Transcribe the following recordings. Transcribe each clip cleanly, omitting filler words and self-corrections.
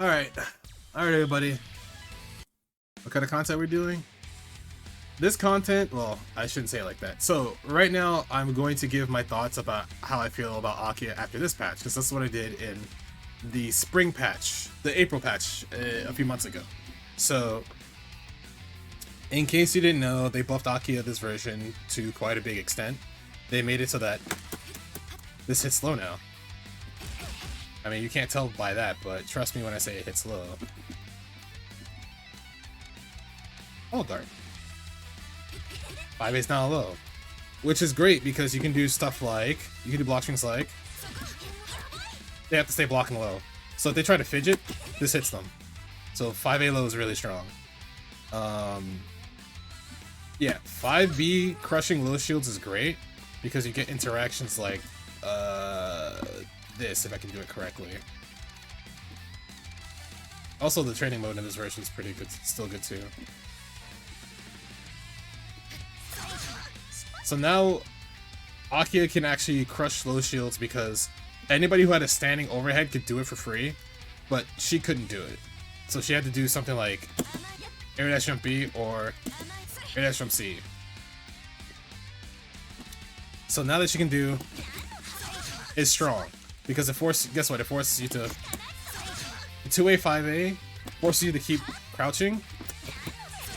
Alright. Alright, everybody. What kind of content we're doing? This content, well, I shouldn't say it like that. So, right now, I'm going to give my thoughts about how I feel about Akiha after this patch, because that's what I did in the spring patch, the April patch, a few months ago. So, in case you didn't know, they buffed Akiha this version to quite a big extent. They made it so that this hits slow now. I mean, you can't tell by that, but trust me when I say it hits low. Oh, darn. 5A's now low. Which is great because you can do stuff like, you can do block strings like, they have to stay blocking low. So if they try to fidget, this hits them. So 5A low is really strong. Yeah, 5B crushing low shields is great because you get interactions like this, if I can do it correctly. Also, the training mode in this version is pretty good, still good too. So now, Akiha can actually crush low shields because anybody who had a standing overhead could do it for free, but she couldn't do it. So she had to do something like air dash jump B or air dash jump C. So now that she can do is strong because it forces, guess what? It forces you to 2A 5A forces you to keep crouching.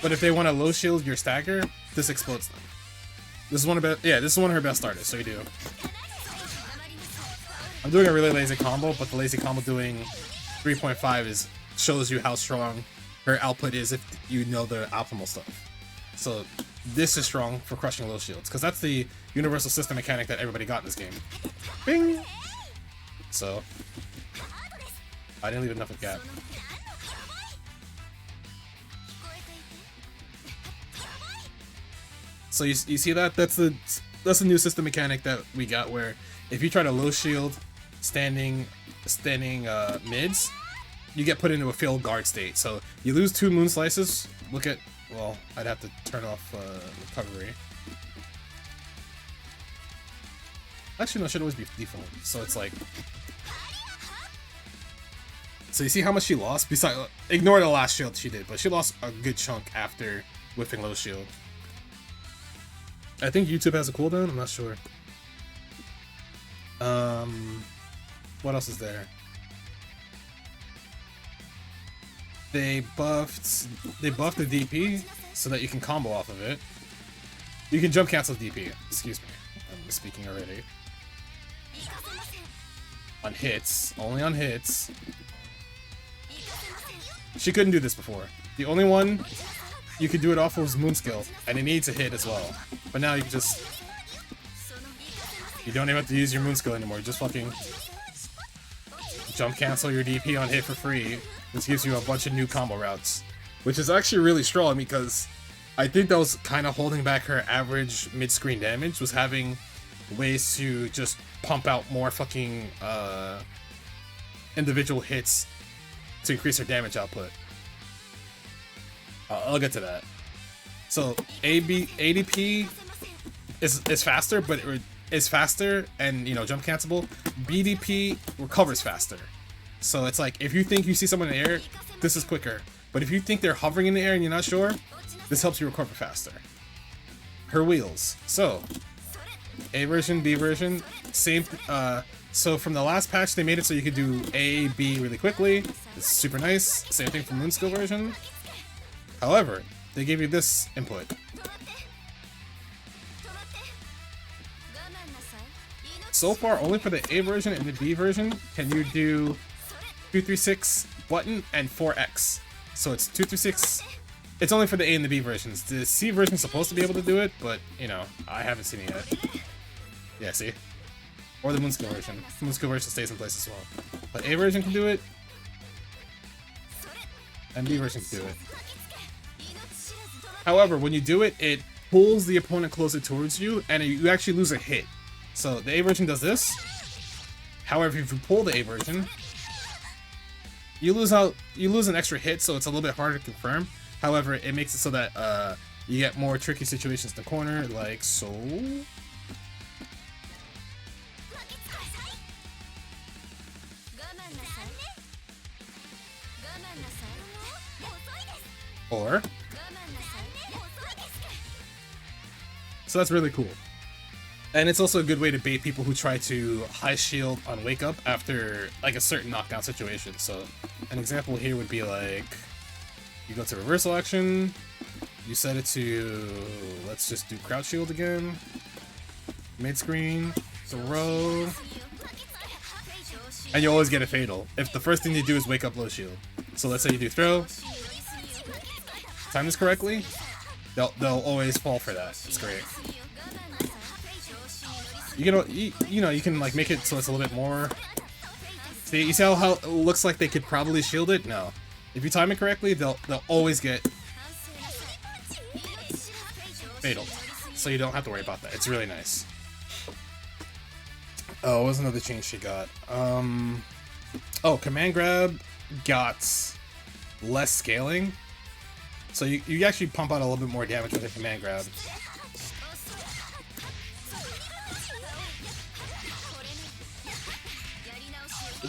But if they want to low shield your stagger, this explodes them. This is one of her best starters, so you do. I'm doing a really lazy combo, but the lazy combo doing 3.5 shows you how strong her output is if you know the optimal stuff. So this is strong for crushing low shields, because that's the universal system mechanic that everybody got in this game. Bing! So I didn't leave enough of a gap. So you see that? That's the new system mechanic that we got, where if you try to low shield standing mids, you get put into a failed guard state. So you lose 2 moon slices. Look at, well, I'd have to turn off recovery. Actually, no, it should always be default. So it's like, so you see how much she lost? Besides, ignore the last shield she did, but she lost a good chunk after whiffing low shield. I think YouTube has a cooldown, I'm not sure. What else is there? They buffed the DP so that you can combo off of it. You can jump cancel DP. Excuse me, I'm speaking already. On hits, only on hits. She couldn't do this before. The only one you could do it off of was moon skill, and it needs a hit as well. But now you can just, you don't even have to use your moon skill anymore. You just fucking jump cancel your DP on hit for free. This gives you a bunch of new combo routes, which is actually really strong because I think that was kind of holding back her average mid-screen damage, was having ways to just pump out more fucking individual hits to increase her damage output. I'll get to that. So ADP is faster, but it's faster and, you know, jump cancelable. BDP recovers faster. So it's like, if you think you see someone in the air, this is quicker. But if you think they're hovering in the air and you're not sure, this helps you recover faster. Her wheels. So A version, B version, same. So from the last patch, they made it so you could do A, B really quickly. It's super nice. Same thing for Moon Skill version. However, they gave you this input. So far, only for the A version and the B version can you do 236 button and 4X. So it's 236. It's only for the A and the B versions. The C version is supposed to be able to do it, but, you know, I haven't seen it yet. Yeah, see? Or the Moon Skill version. Moon Skill version stays in place as well. But A version can do it, and B version can do it. However, when you do it, it pulls the opponent closer towards you, and you actually lose a hit. So the A version does this. However, if you pull the A version, you lose an extra hit, so it's a little bit harder to confirm. However, it makes it so that you get more tricky situations in the corner, like so. Or so that's really cool. And it's also a good way to bait people who try to high shield on wake up after like a certain knockdown situation. So an example here would be like you go to reversal action, you set it to, let's just do crouch shield again, mid screen, throw, and you always get a fatal if the first thing you do is wake up low shield. So let's say you do throw, time this correctly, they'll always fall for that. It's great. You can like make it so it's a little bit more. See, you see how it looks like they could probably shield it? No, if you time it correctly, they'll always get fatal, so you don't have to worry about that. It's really nice. Oh, what was another change she got? Oh, command grab got less scaling, so you actually pump out a little bit more damage with a command grab.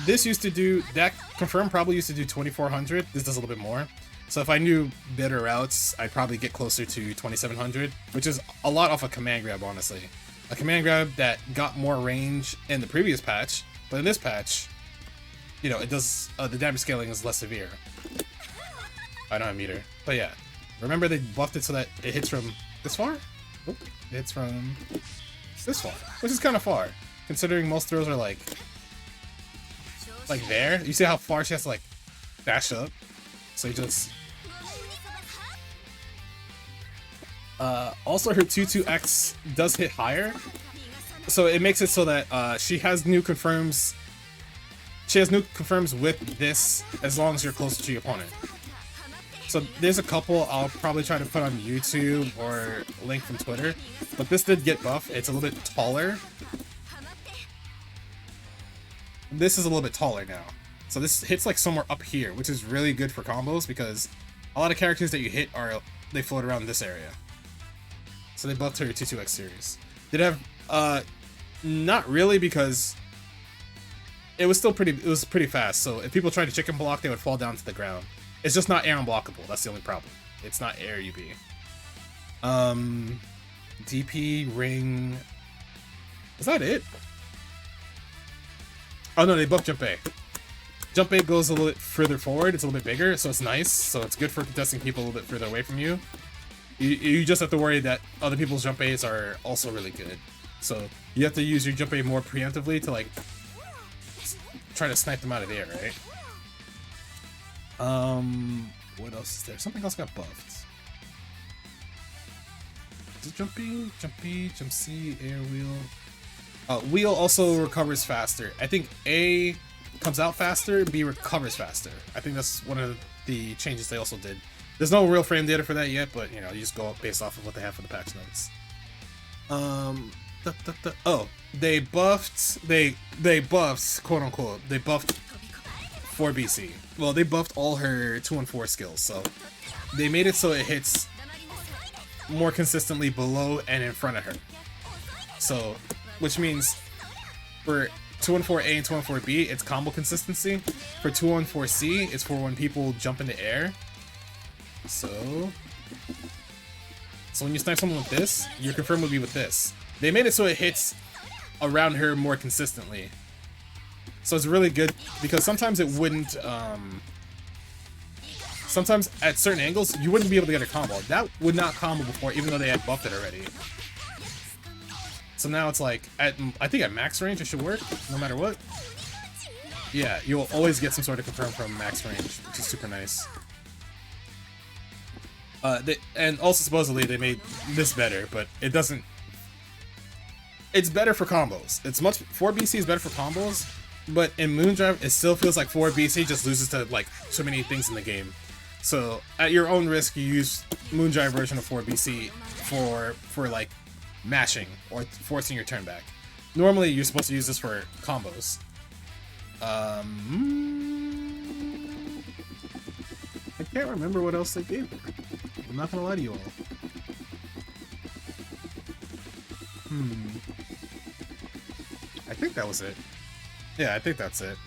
This used to do, that confirm probably used to do 2400. This does a little bit more. So if I knew better routes, I'd probably get closer to 2700, which is a lot off a command grab, honestly. A command grab that got more range in the previous patch, but in this patch, you know, it does, the damage scaling is less severe. I don't have meter. But yeah, remember they buffed it so that it hits from this far? Oop, it hits from this far, which is kind of far, considering most throws are like there. You see how far she has to like dash up? So you just also her 2-2x does hit higher, so it makes it so that she has new confirms. She has new confirms with this as long as you're closer to your opponent. So there's a couple I'll probably try to put on YouTube or link from Twitter, but this did get buffed. It's a little bit taller. This is a little bit taller now. So this hits like somewhere up here, which is really good for combos because a lot of characters that you hit they float around this area. So they buffed her 2-2x series. Did it have not really, because it was pretty fast. So if people tried to chicken block, they would fall down to the ground. It's just not air unblockable. That's the only problem. It's not air UB. DP ring. Is that it? Oh no, they buffed Jump A. Jump A goes a little bit further forward, it's a little bit bigger, so it's nice. So it's good for contesting people a little bit further away from you. You just have to worry that other people's Jump A's are also really good. So you have to use your Jump A more preemptively to like try to snipe them out of the air, right? What else is there? Something else got buffed. Is it Jump B? Jump B, Jump C, air wheel. Wheel also recovers faster. I think A comes out faster, B recovers faster. I think that's one of the changes they also did. There's no real frame data for that yet, but you know, you just go up based off of what they have for the patch notes. Oh, they buffed, quote unquote, they buffed 4BC. Well, they buffed all her 2-4 skills, so they made it so it hits more consistently below and in front of her. So, which means for 2-4A and 2-4B, it's combo consistency. For 2-4C, it's for when people jump in the air. So when you snipe someone with this, your confirm would be with this. They made it so it hits around her more consistently. So it's really good because sometimes it wouldn't, sometimes at certain angles, you wouldn't be able to get a combo. That would not combo before, even though they had buffed it already. So now it's like, I think at max range it should work, no matter what. Yeah, you'll always get some sort of confirm from max range, which is super nice. And also supposedly they made this better, but it doesn't... It's better for combos. 4BC is better for combos, but in Moondrive, it still feels like 4BC just loses to like so many things in the game. So at your own risk, you use Moondrive version of 4BC for like mashing or forcing your turn back. Normally, you're supposed to use this for combos. I can't remember what else they gave her. I'm not gonna lie to you all. I think that was it. Yeah, I think that's it.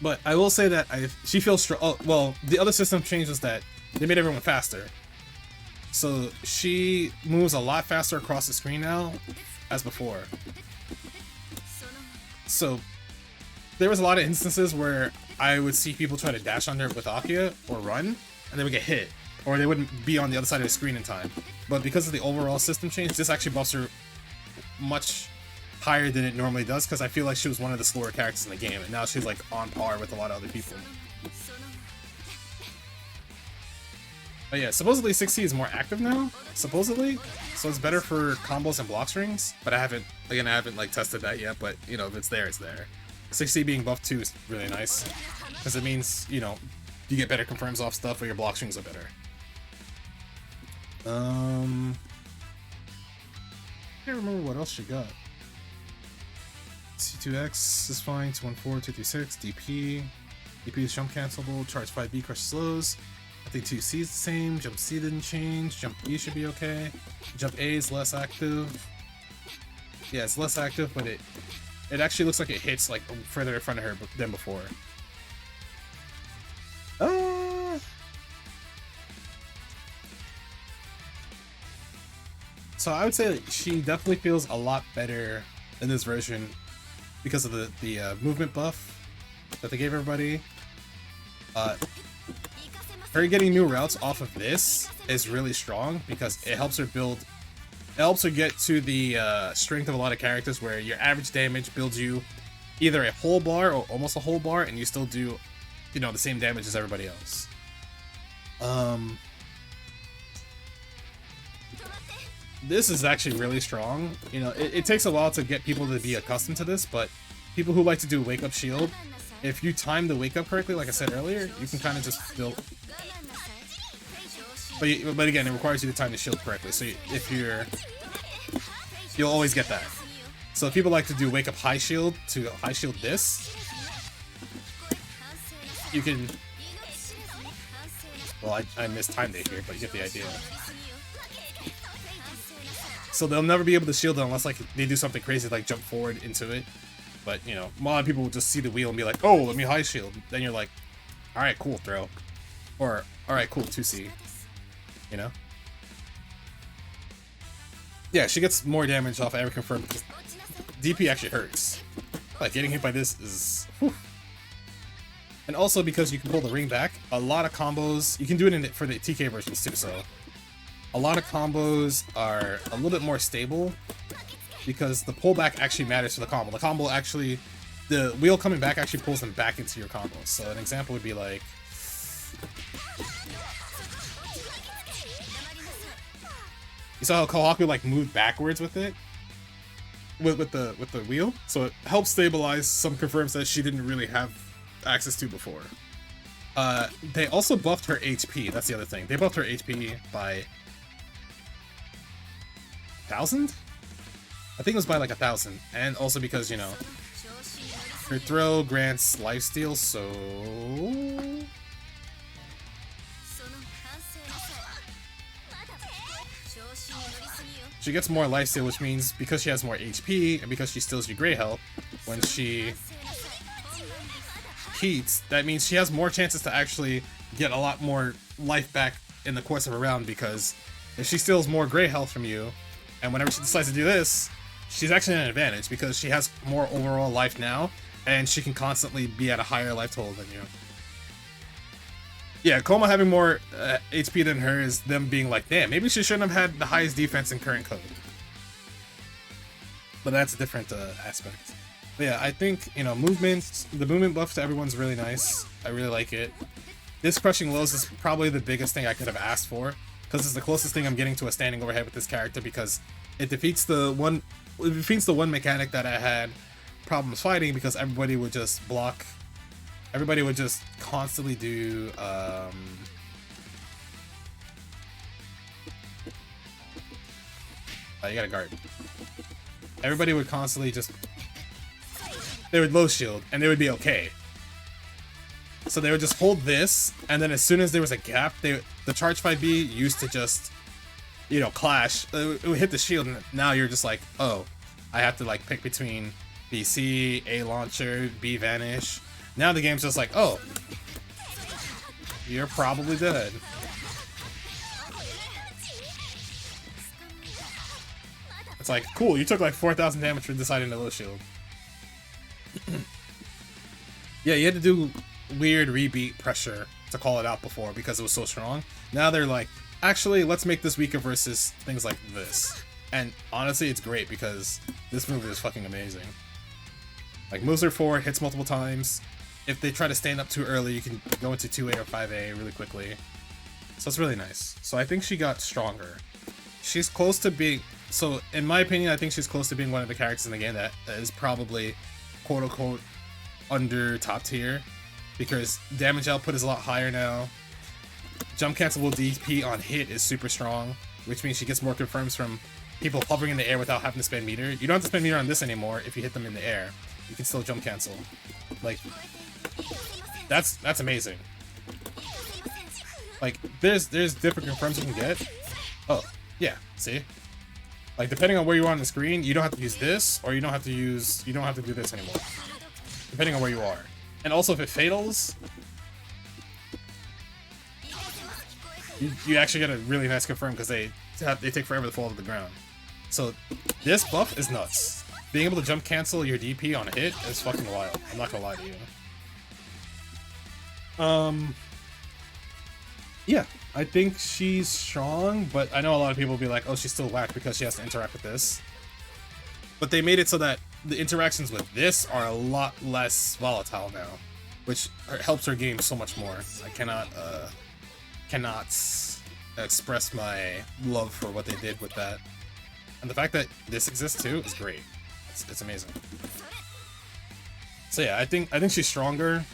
But I will say that she feels strong. Oh, well, the other system change was that they made everyone faster. So she moves a lot faster across the screen now as before. So there was a lot of instances where I would see people try to dash under with Akiha or run, and they would get hit, or they wouldn't be on the other side of the screen in time. But because of the overall system change, this actually buffs her much higher than it normally does, because I feel like she was one of the slower characters in the game, and now she's like on par with a lot of other people. But yeah, supposedly 6C is more active now, supposedly, so it's better for combos and block strings, but I haven't like tested that yet, but you know, if it's there, it's there. 6C being buffed too is really nice, because it means, you know, you get better confirms off stuff, or your block strings are better. I can't remember what else she got. C2X is fine, 214, 236, DP. DP is jump cancelable, charge 5B, crush slows. I think 2C is the same, jump C didn't change, jump B should be okay. Jump A is less active. Yeah, it's less active, but it actually looks like it hits like further in front of her than before. So I would say that she definitely feels a lot better in this version because of the movement buff that they gave everybody. Her getting new routes off of this is really strong because it helps her build. It helps her get to the strength of a lot of characters where your average damage builds you either a whole bar or almost a whole bar, and you still do, you know, the same damage as everybody else. This is actually really strong. You know, it takes a while to get people to be accustomed to this, but people who like to do wake up shield, if you time the wake up correctly, like I said earlier, you can kind of just build. But again, it requires you to time the shield correctly. So you'll always get that. So if people like to do wake up high shield to high shield this, you can. Well, I mistimed it here, but you get the idea. So they'll never be able to shield it unless like they do something crazy like jump forward into it. But you know, a lot of people will just see the wheel and be like, "Oh, let me high shield." Then you're like, "All right, cool, throw," or "All right, cool, 2C." You know? Yeah, she gets more damage off every confirm because DP actually hurts. Like getting hit by this is. Whew. And also because you can pull the ring back, a lot of combos you can do it for the TK versions too. So a lot of combos are a little bit more stable because the pullback actually matters to the combo. The combo actually, the wheel coming back actually pulls them back into your combos. So an example would be like, you saw how Kohaku like moved backwards with it, with the wheel, so it helps stabilize some confirms that she didn't really have access to before. They also buffed her HP. That's the other thing. They buffed her HP by 1,000. I think it was by like 1,000, and also because, you know, her throw grants lifesteal, so she gets more lifesteal, which means because she has more HP and because she steals your gray health, when she heats, that means she has more chances to actually get a lot more life back in the course of a round, because if she steals more gray health from you, and whenever she decides to do this, she's actually at an advantage because she has more overall life now, and she can constantly be at a higher life total than you. Yeah, Koma having more HP than her is them being like, damn, maybe she shouldn't have had the highest defense in current code. But that's a different aspect. But yeah, I think, you know, the movement buff to everyone's really nice. I really like it. This crushing lows is probably the biggest thing I could have asked for, because it's the closest thing I'm getting to a standing overhead with this character, because it defeats the one mechanic that I had problems fighting, because everybody would just block. Everybody would just constantly do oh, you gotta guard. Everybody would constantly just, they would low shield and they would be okay. So they would just hold this, and then as soon as there was a gap, the charge 5B used to just, you know, clash. It would hit the shield, and now you're just like, oh, I have to like pick between BC, A launcher, B vanish. Now the game's just like, oh, you're probably dead. It's like, cool, you took like 4,000 damage for deciding to low shield. Yeah, you had to do weird rebeat pressure to call it out before because it was so strong. Now they're like, actually, let's make this weaker versus things like this. And honestly, it's great because this move is fucking amazing. Like, moves her forward, hits multiple times. If they try to stand up too early, you can go into 2A or 5A really quickly. So it's really nice. So I think she got stronger. She's close to being... So, in my opinion, I think she's close to being one of the characters in the game that is probably, quote-unquote, under top tier. Because damage output is a lot higher now. Jump cancelable DP on hit is super strong, which means she gets more confirms from people hovering in the air without having to spend meter. You don't have to spend meter on this anymore if you hit them in the air. You can still jump cancel. Like, that's amazing. Like, there's different confirms you can get. Oh, yeah, see? Like, depending on where you are on the screen, you don't have to use this, or you don't have to do this anymore. Depending on where you are. And also, if it fatals, you actually get a really nice confirm because they take forever to fall to the ground. So this buff is nuts. Being able to jump cancel your DP on a hit is fucking wild. I'm not gonna lie to you. Yeah, I think she's strong, but I know a lot of people will be like, oh, she's still whack because she has to interact with this. But they made it so that the interactions with this are a lot less volatile now, which helps her game so much more. I cannot express my love for what they did with that. And the fact that this exists too is great. It's amazing. So yeah, I think she's stronger.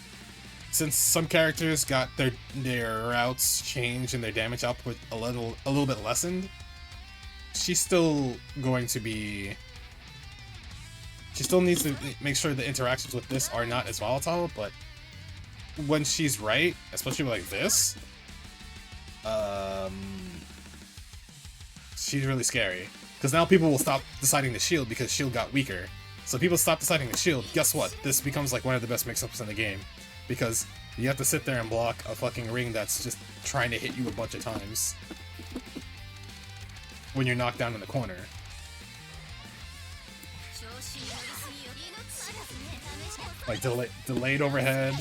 Since some characters got their routes changed and their damage output a little bit lessened, she's still going to be... She still needs to make sure the interactions with this are not as volatile, but when she's right, especially like this, she's really scary. Because now people will stop deciding the shield because shield got weaker. So people stop deciding the shield, guess what? This becomes like one of the best mix-ups in the game. Because you have to sit there and block a fucking ring that's just trying to hit you a bunch of times when you're knocked down in the corner. Like delayed overhead,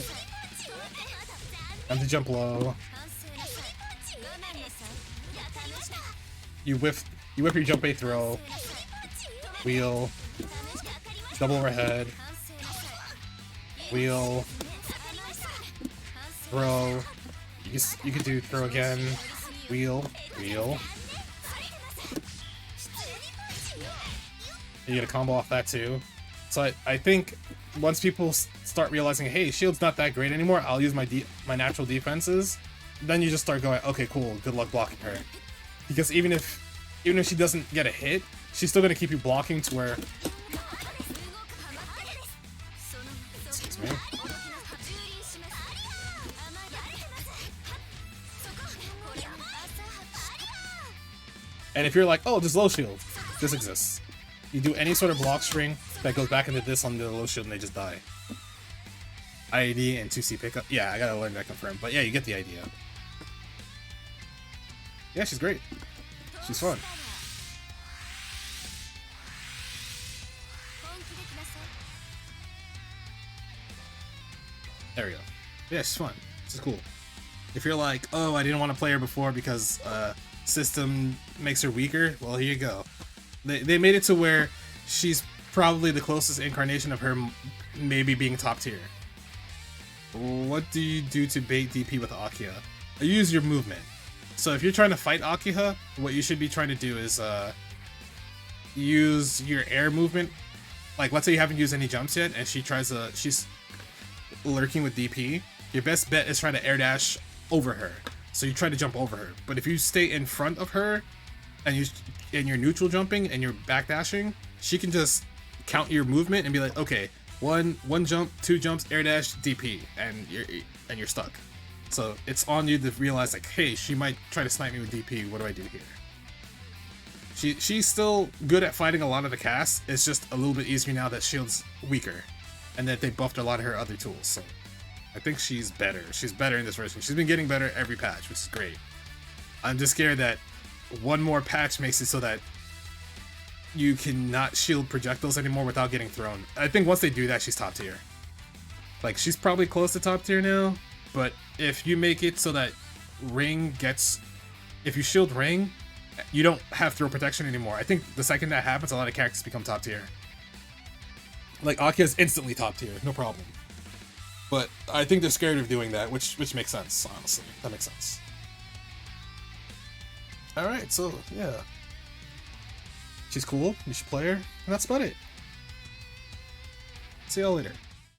and to jump low. You whip your jump A throw, wheel, double overhead, wheel, throw. You can do throw again, wheel. You get a combo off that too. So I think once people start realizing, hey, shield's not that great anymore, I'll use my natural defenses, then you just start going, okay, cool, good luck blocking her. Because even if she doesn't get a hit, she's still gonna keep you blocking to where... Excuse me. And if you're like, oh, just low shield, this exists. You do any sort of block string that goes back into this on the low shield and they just die. IAD and 2C pickup. Yeah, I gotta learn that confirm. But yeah, you get the idea. Yeah, she's great. She's fun. There we go. Yeah, she's fun. She's cool. If you're like, oh, I didn't want to play her before because system makes her weaker, well, here you go. They made it to where she's probably the closest incarnation of her maybe being top tier. What do you do to bait DP with Akiha? Use your movement. So if you're trying to fight Akiha, what you should be trying to do is use your air movement. Like, let's say you haven't used any jumps yet, and she's lurking with DP. Your best bet is try to air dash over her. So you try to jump over her. But if you stay in front of her, and you're neutral jumping and you're back dashing, she can just count your movement and be like, okay, one jump, 2 jumps, air dash, DP, and you're stuck. So it's on you to realize, like, hey, she might try to snipe me with DP. What do I do here? She's still good at fighting a lot of the casts. It's just a little bit easier now that shield's weaker, and that they buffed a lot of her other tools. So I think she's better. She's better in this version. She's been getting better every patch, which is great. I'm just scared that one more patch makes it so that you cannot shield projectiles anymore without getting thrown. I think once they do that, she's top tier. Like, she's probably close to top tier now, but if you make it so that Ring gets... If you shield Ring, you don't have throw protection anymore. I think the second that happens, a lot of characters become top tier. Like, Akiha's instantly top tier, no problem. But I think they're scared of doing that, which makes sense, honestly. That makes sense. Alright, so, yeah. She's cool, you should play her, and that's about it. See y'all later.